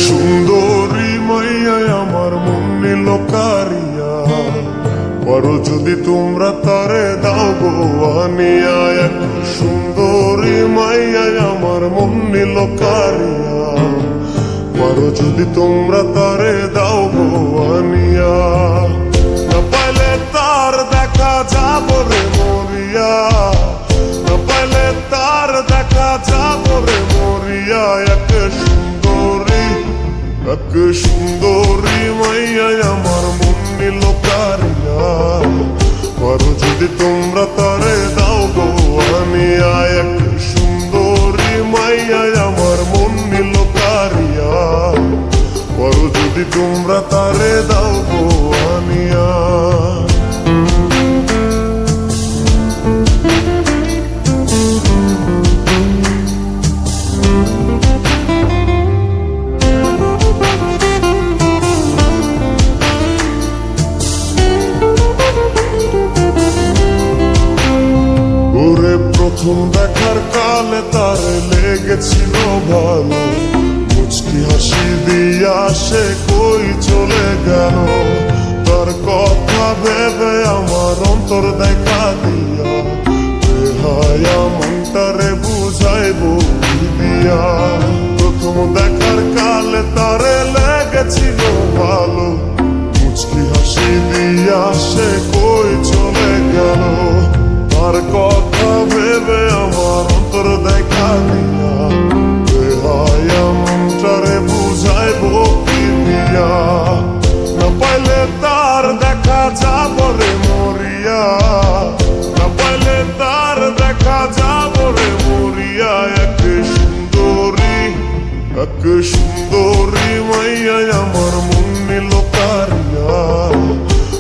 সুন্দরী মাইয়ায় আমার মন নিল কারিয়া, পারো যদি তোমরা তারে দাও গো আনিয়া। এক সুন্দরী মাইয়ায় আমার মন নিল কারিয়া, পারো যদি তোমরা তারে দাও গো আনিয়া। না পাইলে তার দেখা যাব রে মরিয়া, না পাইলে তার দেখা যাব রে মরিয়া। এক সুন্দরী মাইয়ায় আমার মন নিল কারিয়া, পারো যদি তোমরা তারে দাও গো আনিয়া। এক সুন্দরী মাইয়ায় আমার মন নিল কারিয়া, পারো যদি তোমরা তারে দাও গো আনিয়া। প্রথম দেখার কালে তার লেগেছিল ভালো, মুচকি হাসি দিয়া সে কই চলে গেল। তার কথা ভেবে আমার অন্তর দেখা দিয়া, বেহায়া মনটারে বুঝাইব দিয়া। প্রথম দেখার কালে তারে লেগেছিল ভালো, মুচকি হাসি দিয়া সে কই চলে গেল। তার কথা ভেবে আমার অন্তর দেখা দিয়া, বেহায়া মনটারে বুঝাইব কি দিয়া। না পাইলে তার দেখা যাব রে মরিয়া, না পাইলে তার দেখা যাব রে মরিয়া। এক সুন্দরী মাইয়ায় আমার মন নিল কারিয়া,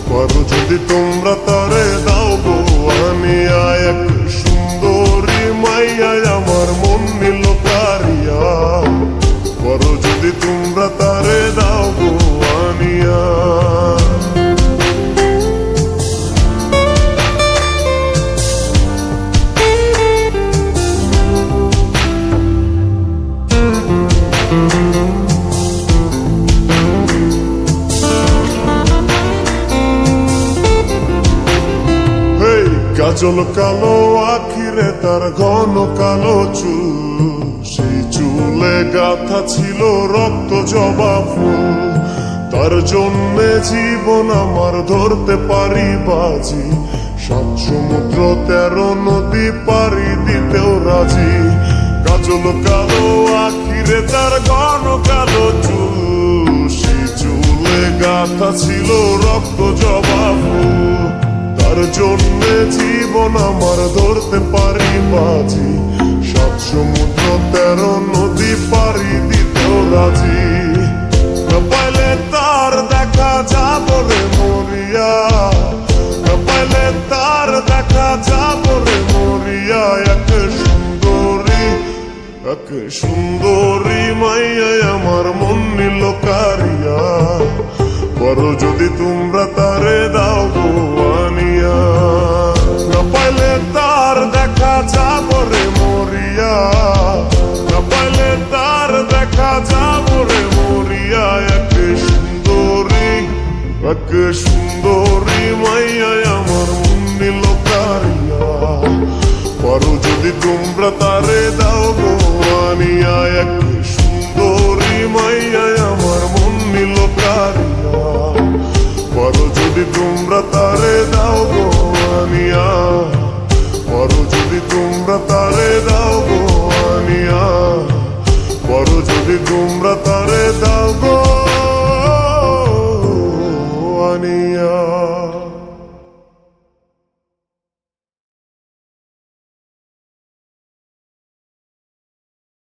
পারো যদি তোমরা তারে দাও গো আনিয়া। এক সুন্দরী মাইয়ায় আমার মন নিল কারিয়া, পারো যদি তোমরা তারে দাও গো আনিয়া। কাজল কালো আখিরে তার ঘন কালো চুল, সেই চুলে গাথা ছিল রক্ত জবা ফুল। তার জন্যে জীবন আমার ধরতে পারি বাজি, 7 সমুদ্র 13 নদী পারি দিতেও রাজি। কাজল কালো আখিরে তার ঘন কালো চুল, সেই চুলে গাথা ছিল রক্ত জবা ফুল। তার জন্যে জীবন আমার ধরতে পারি বাজি, 7 সমুদ্র 13 নদী পারি দিতেও রাজি। না পাইলে তার দেখা যাব রে মরিয়া, না পাইলে তার দেখা যাব রে মরিয়া। এক সুন্দরী মাইয়ায় আমার মন নিল কারিয়া, পারো যদি তোমরা তারে দাও গো আনিয়া। না পাইলে তার দেখা যাব রে মরিয়া, না পাইলে তার দেখা যাব রে মরিয়া। এক সুন্দরী মাইয়ায় আমার মন নিল কারিয়া, পারো যদি তোমরা তারে দাও গো আনিয়া। এক সুন্দরী মাইয়ায় আমার মন নিল কারিয়া, পারো যদি তোমরা তারে দাও গো আনিয়া। পারো যদি তোমরা তারে দাও গো আনিয়া, পারো যদি